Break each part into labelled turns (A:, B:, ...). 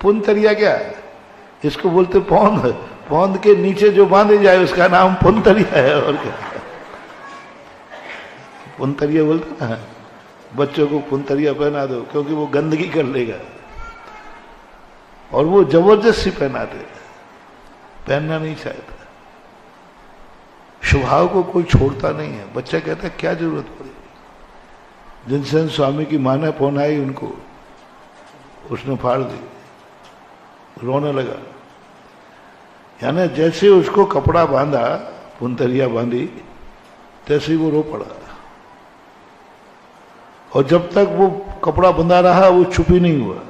A: पुनतरिया क्या है? इसको बोलते पौंद। पौंद के नीचे जो बांधे जाए उसका नाम पुनतरिया है। और क्या पुनतरिया बोलते ना, बच्चों को पुनतरिया पहना दो क्योंकि वो गंदगी कर लेगा, और वो जबरदस्ती पहनाते, पहनना नहीं चाहता। स्वभाव को कोई छोड़ता नहीं है। बच्चा कहता है क्या जरूरत पड़ी। जिनसे स्वामी की मां ने पहनाई उनको, उसने फाड़ दी, रोने लगा। यानी जैसे उसको कपड़ा बांधा, पुनतरिया बांधी, तैसे ही वो रो पड़ा। और जब तक वो कपड़ा बंधा रहा वो चुप ही नहीं हुआ।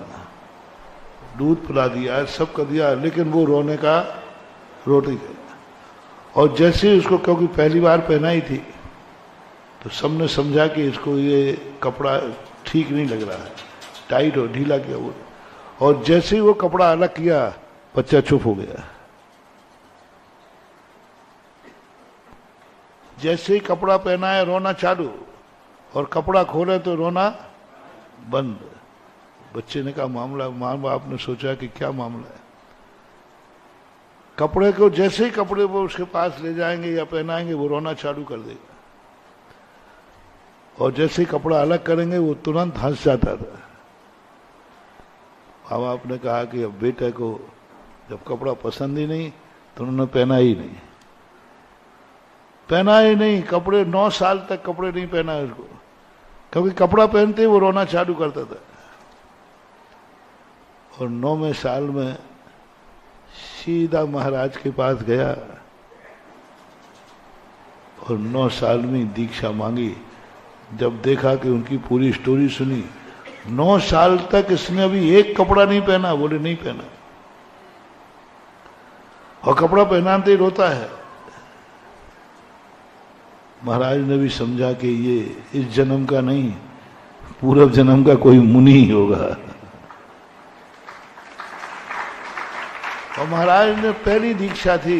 A: दूध पिला दिया, सब कर दिया, लेकिन वो रोने का रोटी गया। और जैसे ही उसको, क्योंकि पहली बार पहनाई थी, तो सबने समझा कि इसको ये कपड़ा ठीक नहीं लग रहा है, टाइट हो, ढीला किया वो। और जैसे ही वो कपड़ा अलग किया, बच्चा चुप हो गया। जैसे ही कपड़ा पहना है रोना चालू, और कपड़ा खोले तो रोना बंद। बच्चे ने कहा मामला, मां बाप ने सोचा कि क्या मामला है। कपड़े को जैसे ही कपड़े वो उसके पास ले जाएंगे या पहनाएंगे, वो रोना चालू कर देगा। और जैसे ही कपड़ा अलग करेंगे वो तुरंत हंस जाता था। माँ बाप ने कहा कि अब बेटे को जब कपड़ा पसंद ही नहीं तो उन्होंने पहना ही नहीं, पहना ही नहीं। कपड़े 9 साल तक कपड़े नहीं पहना उसको, क्योंकि कपड़ा पहनते ही वो रोना चालू करता था। और 9वें साल में सीधा महाराज के पास गया और 9 साल में दीक्षा मांगी। जब देखा कि उनकी पूरी स्टोरी सुनी, 9 साल तक इसने अभी एक कपड़ा नहीं पहना। बोले नहीं पहना, और कपड़ा पहनाते ही रोता है। महाराज ने भी समझा कि ये इस जन्म का नहीं, पूर्व जन्म का कोई मुनि ही होगा। और महाराज ने पहली दीक्षा थी।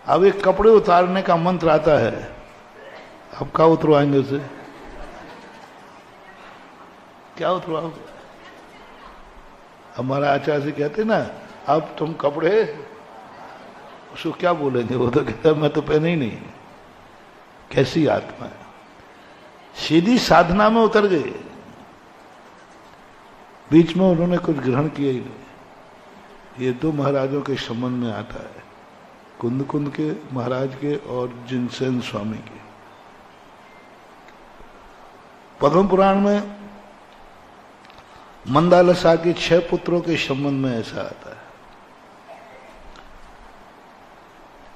A: अब एक कपड़े उतारने का मंत्र आता है, अब क्या उतरवाएंगे उसे? क्या उतरवाओगे? हमारा आचार्य से कहते ना, अब तुम कपड़े, उसको क्या बोलेंगे? वो तो कहता मैं तो पहने ही नहीं। कैसी आत्मा है, सीधी साधना में उतर गए। बीच में उन्होंने कुछ ग्रहण किया ही नहीं। ये 2 महाराजों के संबंध में आता है, कुंद कुंद के महाराज के और जिनसेन स्वामी के। पद्म पुराण में मंदालसा के 6 पुत्रों के संबंध में ऐसा आता है।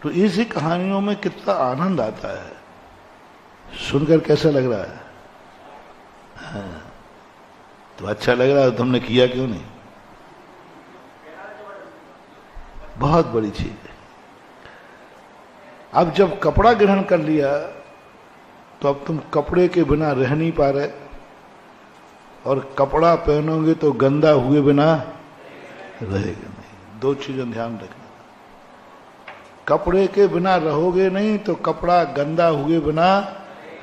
A: तो इसी कहानियों में कितना आनंद आता है, सुनकर कैसा लग रहा है? हाँ, तो अच्छा लग रहा है, तुमने किया क्यों नहीं? बहुत बड़ी चीज है। अब जब कपड़ा ग्रहण कर लिया तो अब तुम कपड़े के बिना रह नहीं पा रहे, और कपड़ा पहनोगे तो गंदा हुए बिना रहेगा नहीं। 2 चीजें ध्यान रखना। कपड़े के बिना रहोगे नहीं तो कपड़ा गंदा हुए बिना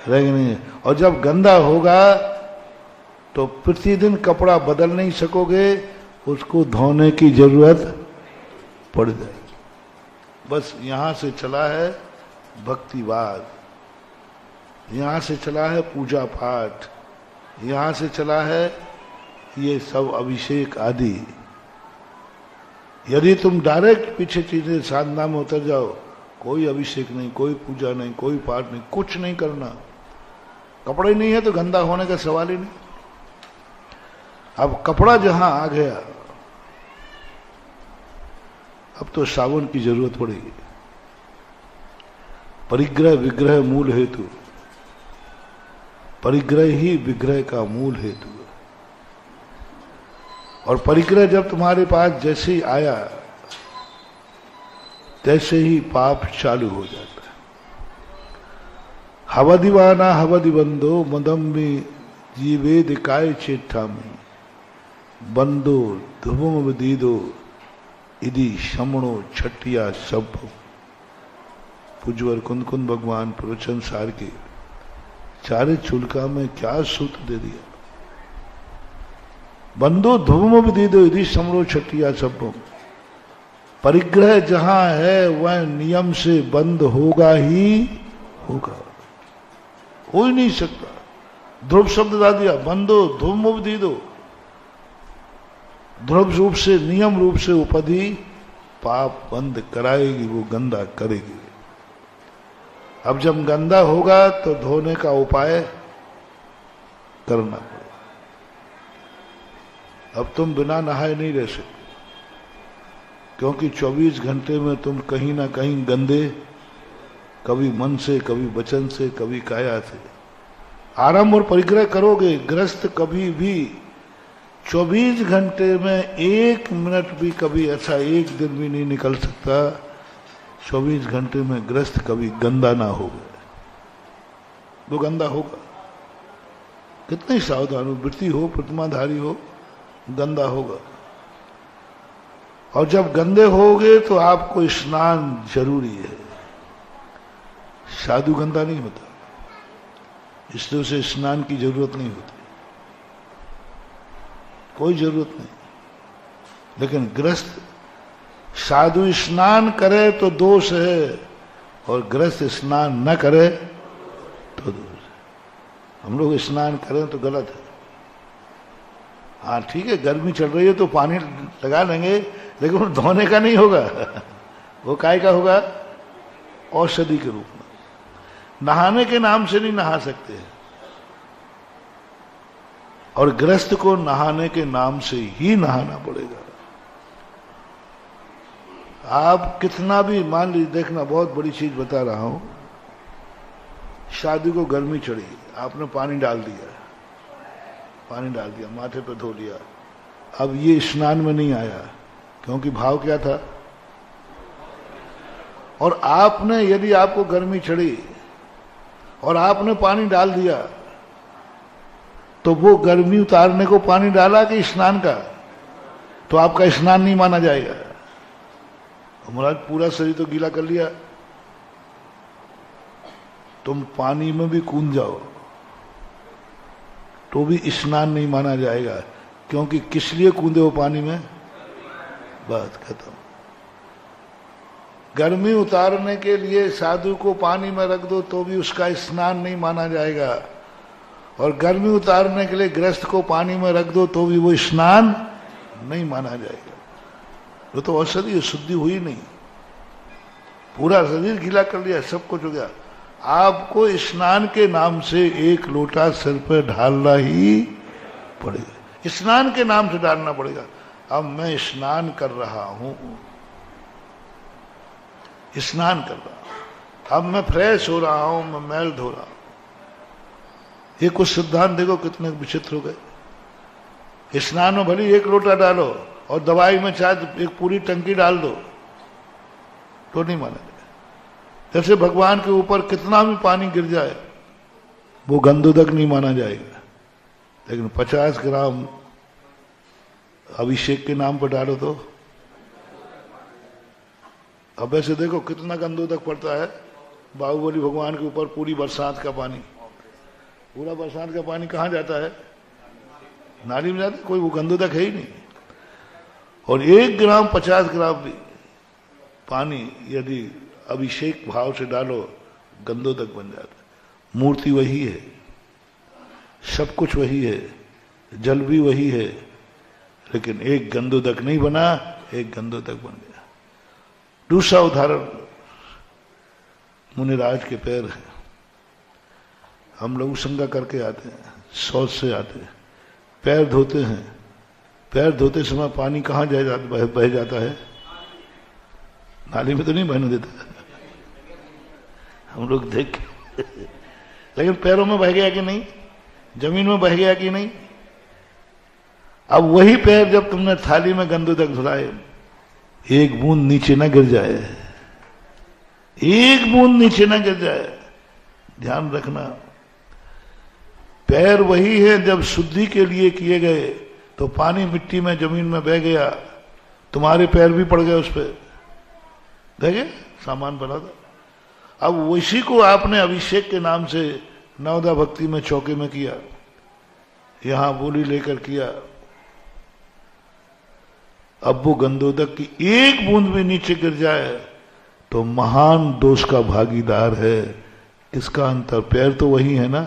A: रहेगा नहीं। और जब गंदा होगा तो प्रतिदिन कपड़ा बदल नहीं सकोगे, उसको धोने की जरूरत पड़ जाएगी। बस यहां से चला है भक्तिवाद, यहां से चला है पूजा पाठ, यहां से चला है ये सब अभिषेक आदि। यदि तुम डायरेक्ट पीछे चीजें साधना में उतर जाओ, कोई अभिषेक नहीं, कोई पूजा नहीं, कोई पाठ नहीं, कुछ नहीं करना। कपड़ा ही नहीं है तो गंदा होने का सवाल ही नहीं। अब कपड़ा जहां आ गया, अब तो साबुन की जरूरत पड़ेगी। परिग्रह विग्रह मूल हेतु, परिग्रह ही विग्रह का मूल हेतु है। और परिग्रह जब तुम्हारे पास जैसे ही आया, तैसे ही पाप चालू हो जाता है। हवदिवाना हवदिबंधो मदम्बी जीवेद काय चेठा में बंदो धुम विदीदो इदी शमणो छठिया सब। पूज्यवर कुंद कुंद भगवान प्रवचन सार के 4 चुलका में क्या सूत्र दे दिया। बंधु धूम विदिदो यदि समरो छठिया सब। परिग्रह जहां है वह नियम से बंद होगा ही होगा, हो ही नहीं सकता। ध्रुव शब्द ला दिया, बंधो धूम विदिदो, ध्रुव रूप से नियम रूप से उपाधि पाप बंद कराएगी, वो गंदा करेगी। अब जब गंदा होगा तो धोने का उपाय करना पड़ेगा। अब तुम बिना नहाए नहीं रह सकते, क्योंकि 24 घंटे में तुम कहीं ना कहीं गंदे, कभी मन से, कभी वचन से, कभी काया से। आराम और परिग्रह करोगे, ग्रस्त कभी भी 24 घंटे में 1 मिनट भी, कभी ऐसा 1 दिन भी नहीं निकल सकता 24 घंटे में ग्रस्त कभी गंदा ना हो गए, वो गंदा होगा। कितने ही सावधान हो, वृत्ति हो, प्रतिमाधारी हो, गंदा होगा। और जब गंदे होगे तो आपको स्नान जरूरी है। साधु गंदा नहीं होता, इसलिए उसे स्नान की जरूरत नहीं होती, कोई जरूरत नहीं। लेकिन गृहस्थ साधु स्नान करे तो दोष है, और गृहस्थ स्नान न करे तो दोष है। हम लोग स्नान करें तो गलत है। हाँ ठीक है, गर्मी चल रही है तो पानी लगा लेंगे, लेकिन वो धोने का नहीं होगा वो काय का होगा? औषधि के रूप में। नहाने के नाम से नहीं नहा सकते, और गृहस्थ को नहाने के नाम से ही नहाना पड़ेगा। आप कितना भी मान लीजिए, देखना बहुत बड़ी चीज बता रहा हूं। शादी को गर्मी चढ़ी, आपने पानी डाल दिया, माथे पे धो लिया। अब ये स्नान में नहीं आया, क्योंकि भाव क्या था? और आपने, यदि आपको गर्मी चढ़ी और आपने पानी डाल दिया, तो वो गर्मी उतारने को पानी डाला कि स्नान का? तो आपका स्नान नहीं माना जाएगा। महाराज पूरा शरीर तो गीला कर लिया, तुम पानी में भी कूद जाओ तो भी स्नान नहीं माना जाएगा, क्योंकि किस लिए कूदे हो पानी में? बात खत्म। गर्मी उतारने के लिए साधु को पानी में रख दो तो भी उसका स्नान नहीं माना जाएगा, और गर्मी उतारने के लिए गृहस्थ को पानी में रख दो तो भी वो स्नान नहीं माना जाएगा। वो तो औषधि है, शुद्धि हुई नहीं, पूरा शरीर गीला कर लिया, सब कुछ हो गया। आपको स्नान के नाम से 1 लोटा सिर पे ढालना ही पड़ेगा, स्नान के नाम से डालना पड़ेगा। अब मैं स्नान कर रहा हूं, स्नान कर रहा हूं, अब मैं फ्रेश हो रहा हूं, मैं मैल धो रहा हूं। ये कुछ सिद्धांत देखो कितने विचित्र हो गए। स्नान में भले 1 लोटा डालो, और दवाई में चाहे 1 पूरी टंकी डाल दो तो नहीं माना जाए। जैसे भगवान के ऊपर कितना भी पानी गिर जाए वो गंधोदक नहीं माना जाएगा, लेकिन 50 ग्राम अभिषेक के नाम पर डालो तो। अब ऐसे देखो कितना गंधोदक पड़ता है बाहुबली भगवान के ऊपर। पूरी बरसात का पानी, पूरा बरसात का पानी कहाँ जाता है? नाली में जाता है, कोई वो गंधोदक है ही नहीं। और 1 ग्राम 50 ग्राम भी पानी यदि अभिषेक भाव से डालो, गंधोदक बन जाता है। मूर्ति वही है, सब कुछ वही है, जल भी वही है, लेकिन एक गंधोदक नहीं बना, एक गंधोदक बन गया। दूसरा उदाहरण, मुनिराज के पैर हैं। हम लोग संगा करके आते हैं, शौच से आते हैं, पैर धोते हैं। पैर धोते समय पानी कहाँ बह जाता है? नाली में तो नहीं बहने देता हम लोग देख लेकिन पैरों में बह गया कि नहीं? जमीन में बह गया कि नहीं? अब वही पैर जब तुमने थाली में गंधोदक धुलाए, 1 बूंद नीचे न गिर जाए, 1 बूंद नीचे न गिर जाए। ध्यान रखना, पैर वही है, जब शुद्धि के लिए किए गए तो पानी मिट्टी में जमीन में बह गया, तुम्हारे पैर भी पड़ गए उस पर, देखे सामान बना था। अब उसी को आपने अभिषेक के नाम से नवदा भक्ति में चौके में किया, यहां बोली लेकर किया, अब वो गंधोदक की एक बूंद भी नीचे गिर जाए तो महान दोष का भागीदार है। किसका अंतर? पैर तो वही है ना,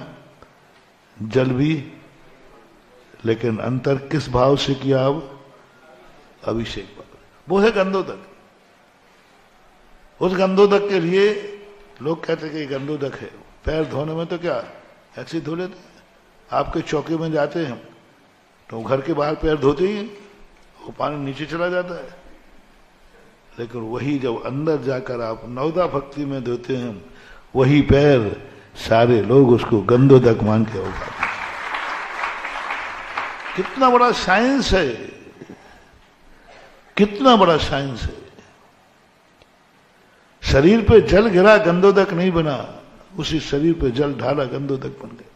A: जल भी, लेकिन अंतर किस भाव से किया? अब अभिषेक भाव, वो है गंधोदक। उस गंधोदक के लिए लोग कहते कि गंधोदक है। पैर धोने में तो क्या ऐसे ही धो लेते हैं। आपके चौके में जाते हैं तो घर के बाहर पैर धोते ही वो पानी नीचे चला जाता है, लेकिन वही जब अंदर जाकर आप नवदा भक्ति में धोते हैं, वही पैर सारे लोग उसको गंधोदक मान के उठाते हैं। कितना बड़ा साइंस है, कितना बड़ा साइंस है। शरीर पे जल गिरा, गंधोदक नहीं बना, उसी शरीर पे जल ढाला, गंधोदक बन गया।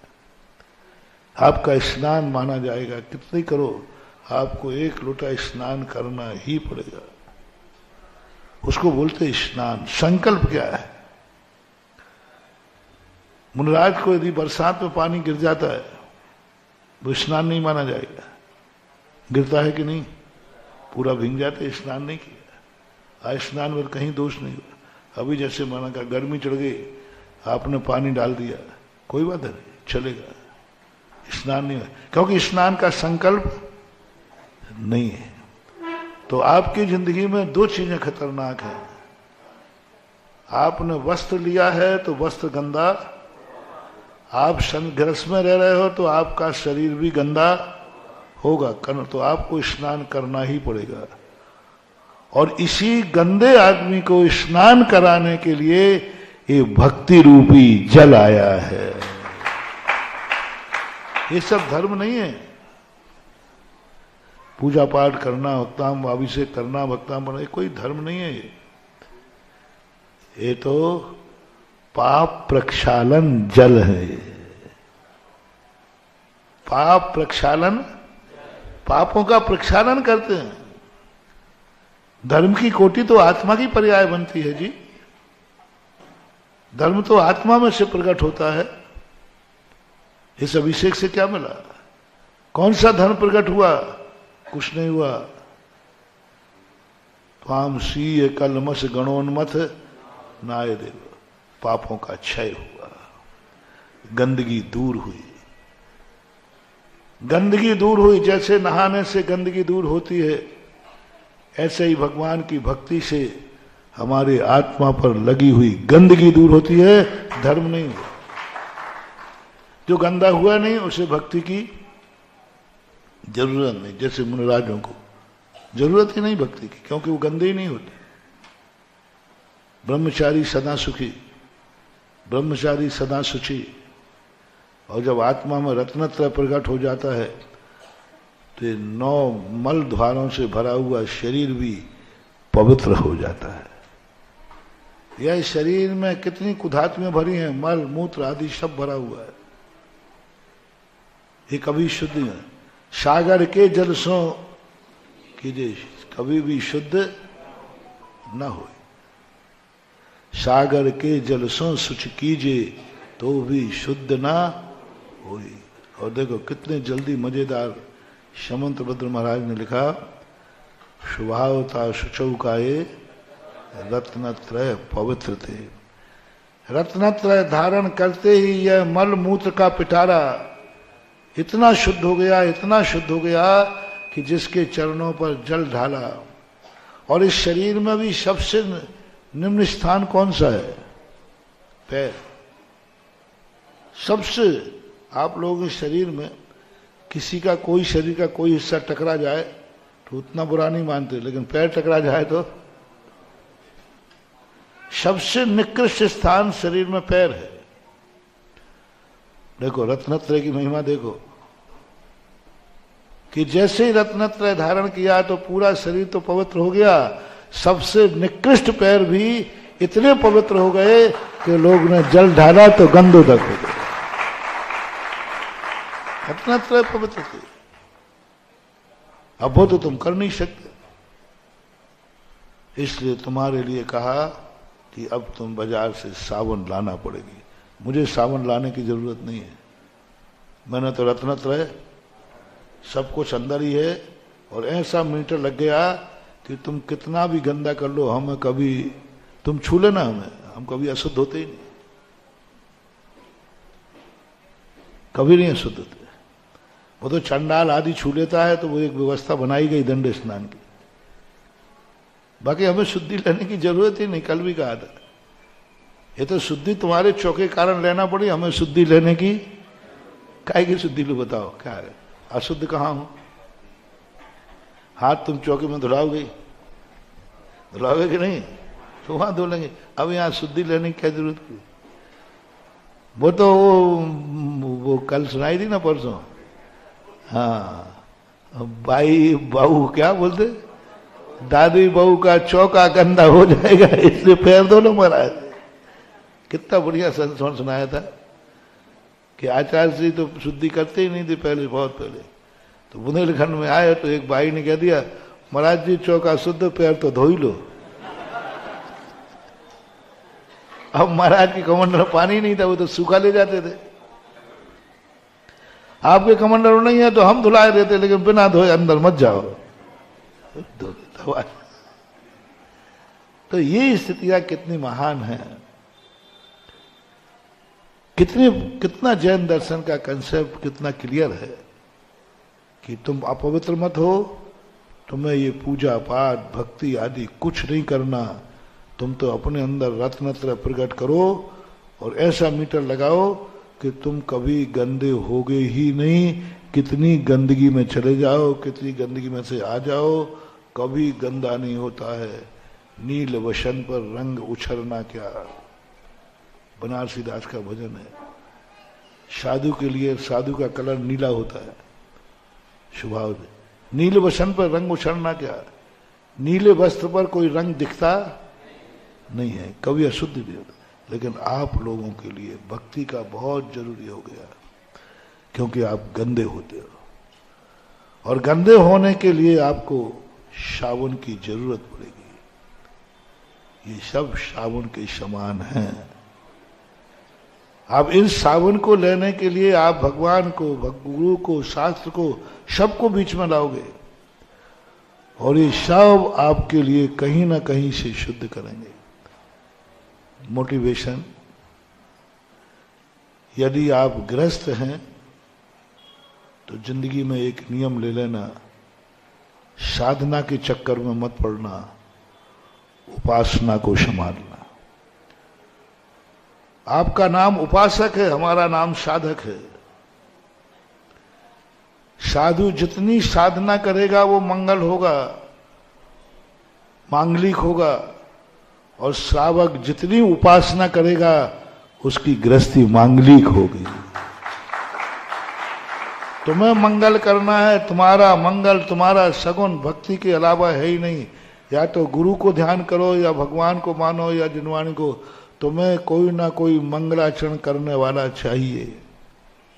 A: आपका स्नान माना जाएगा, कितनी करो, आपको एक लोटा स्नान करना ही पड़ेगा। उसको बोलते स्नान। संकल्प क्या है? मुनिराज को यदि बरसात में पानी गिर जाता है वो स्नान नहीं माना जाएगा। गिरता है कि नहीं? पूरा भीग जाते, स्नान नहीं किया। आज स्नान में कहीं दोष नहीं हुआ। अभी जैसे माना का गर्मी चढ़ गई, आपने पानी डाल दिया, कोई बात नहीं, चलेगा, स्नान नहीं हुआ, क्योंकि स्नान का संकल्प नहीं है। तो आपकी जिंदगी में दो चीजें खतरनाक हैं। आपने वस्त्र लिया है तो वस्त्र गंदा, आप गृहस्थ में रह रहे हो तो आपका शरीर भी गंदा होगा, तो आपको स्नान करना ही पड़ेगा। और इसी गंदे आदमी को स्नान कराने के लिए ये भक्ति रूपी जल आया है। ये सब धर्म नहीं है। पूजा पाठ करना, भक्ताम अभिषेक करना, भक्ताम बना, कोई धर्म नहीं है। ये तो पाप प्रक्षालन जल है। पाप प्रक्षालन, पापों का प्रक्षालन करते हैं। धर्म की कोटि तो आत्मा की पर्याय बनती है जी। धर्म तो आत्मा में से प्रकट होता है। इस अभिषेक से क्या मिला? कौन सा धर्म प्रकट हुआ? कुछ नहीं हुआ। त्वाम सीय कलमस गणोन्मथ नाय देव। पापों का क्षय हुआ, गंदगी दूर हुई। गंदगी दूर हुई, जैसे नहाने से गंदगी दूर होती है, ऐसे ही भगवान की भक्ति से हमारे आत्मा पर लगी हुई गंदगी दूर होती है। धर्म नहीं हुआ। जो गंदा हुआ नहीं उसे भक्ति की जरूरत नहीं। जैसे मुनिराजों को जरूरत ही नहीं भक्ति की, क्योंकि वो गंदे ही नहीं होते। ब्रह्मचारी सदा सुखी, ब्रह्मचारी सदा सुची। और जब आत्मा में रत्नत्रय प्रकट हो जाता है तो 9 मल द्वारों से भरा हुआ शरीर भी पवित्र हो जाता है। यह शरीर में कितनी कुधात्मियां भरी हैं, मल मूत्र आदि सब भरा हुआ है, ये कभी शुद्ध नहीं। सागर के जल सो कीजिए, कभी भी शुद्ध न हो। सागर के जल सो शुचि कीजिए तो भी शुद्ध ना होई। और देखो कितने जल्दी मजेदार शमंत भद्र महाराज ने लिखा, शुभावता शुचौ का ये रत्नत्रय पवित्र थे। रत्नत्रय धारण करते ही यह मल मूत्र का पिटारा इतना शुद्ध हो गया, इतना शुद्ध हो गया कि जिसके चरणों पर जल ढाला। और इस शरीर में भी सबसे निम्न स्थान कौन सा है? पैर। सबसे, आप लोगों के शरीर में किसी का कोई शरीर का कोई हिस्सा टकरा जाए तो उतना बुरा नहीं मानते, लेकिन पैर टकरा जाए तो सबसे निकृष्ट स्थान शरीर में पैर है। देखो रत्नत्रय की महिमा देखो कि जैसे ही रत्नत्रय धारण किया तो पूरा शरीर तो पवित्र हो गया, सबसे निकृष्ट पैर भी इतने पवित्र हो गए कि लोग ने जल ढाला तो गंधोदक हो गए। रत्नत्रय पवित्र थे। अब वो तो तुम कर नहीं सकते, इसलिए तुम्हारे लिए कहा कि अब तुम बाजार से साबुन लाना पड़ेगी। मुझे साबुन लाने की जरूरत नहीं है, मैंने तो रत्नत्रय सब कुछ अंदर ही है, और ऐसा मीटर लग गया कि तुम कितना भी गंदा कर लो, हमें कभी तुम छू लेना, हम कभी अशुद्ध होते ही नहीं, कभी नहीं अशुद्ध होते। वो तो चंडाल आदि छू लेता है तो वो एक व्यवस्था बनाई गई दंड स्नान की। बाकी हमें शुद्धि लेने की जरूरत ही नहीं। कल भी कहा था, ये तो शुद्धि तुम्हारे चौके कारण लेना पड़ी, हमें शुद्धि लेने की काहे की शुद्धि लो, बताओ क्या है? अशुद्ध कहाँ हूं? हाथ तुम चौके में धुलाओगे कि नहीं? तो वहां धो लेंगे। अब यहाँ शुद्धि लेने की क्या जरूरत थी? वो तो वो कल सुनाई थी ना, परसों। हाँ, भाई बहू क्या बोलते, दादी बहू का चौका गंदा हो जाएगा इसलिए पैर धो लो महाराज। कितना बढ़िया संस्मरण सुनाया था कि आचार्य जी तो शुद्धि करते ही नहीं थे पहले, बहुत पहले। तो बुंदेलखंड में आए तो एक भाई ने कह दिया, महाराज जी चौका शुद्ध, पैर तो धो ही लो। अब महाराज के कमंडल में पानी नहीं था, वो तो सूखा ले जाते थे। आपके कमंडल में नहीं है तो हम धुला देते, लेकिन बिना धोए अंदर मत जाओ। तो ये स्थितियां कितनी महान है, कितना जैन दर्शन का कंसेप्ट कितना क्लियर है कि तुम अपवित्र मत हो, तुम्हें ये पूजा पाठ भक्ति आदि कुछ नहीं करना, तुम तो अपने अंदर रत्नत्र प्रकट करो और ऐसा मीटर लगाओ कि तुम कभी गंदे होगे ही नहीं। कितनी गंदगी में चले जाओ, कितनी गंदगी में से आ जाओ, कभी गंदा नहीं होता है। नील वसन पर रंग उछलना क्या, बनारसी दास का भजन है। साधु के लिए साधु का कलर नीला होता है स्वभाव में। नील वसन पर रंग उछलना क्या, नीले वस्त्र पर कोई रंग दिखता नहीं है, कभी अशुद्ध नहीं होता। लेकिन आप लोगों के लिए भक्ति का बहुत जरूरी हो गया, क्योंकि आप गंदे होते हो और गंदे होने के लिए आपको साबुन की जरूरत पड़ेगी। ये सब साबुन के समान हैं। अब इस साबुन को लेने के लिए आप भगवान को, गुरु को, शास्त्र को, सबको बीच में लाओगे और ये सब आपके लिए कहीं ना कहीं से शुद्ध करेंगे। मोटिवेशन, यदि आप ग्रस्त हैं तो जिंदगी में एक नियम ले लेना, साधना के चक्कर में मत पड़ना, उपासना को संभालना। आपका नाम उपासक है, हमारा नाम साधक है। साधु जितनी साधना करेगा वो मंगल होगा, मांगलिक होगा, और श्रावक जितनी उपासना करेगा उसकी गृहस्थी मांगलिक होगी। तुम्हें मंगल करना है, तुम्हारा मंगल, तुम्हारा सगुन भक्ति के अलावा है ही नहीं। या तो गुरु को ध्यान करो, या भगवान को मानो, या जिनवाणी को। तुम्हें कोई ना कोई मंगलाचरण करने वाला चाहिए,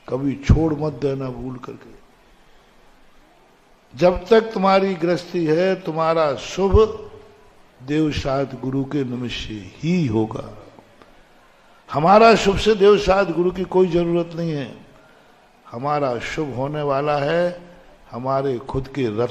A: कभी छोड़ मत देना भूल करके। जब तक तुम्हारी गृहस्थी है, तुम्हारा शुभ देवसाद गुरु के निमित्त से ही होगा। हमारा शुभ से देवसाद गुरु की कोई जरूरत नहीं है। हमारा शुभ होने वाला है हमारे खुद के रत्न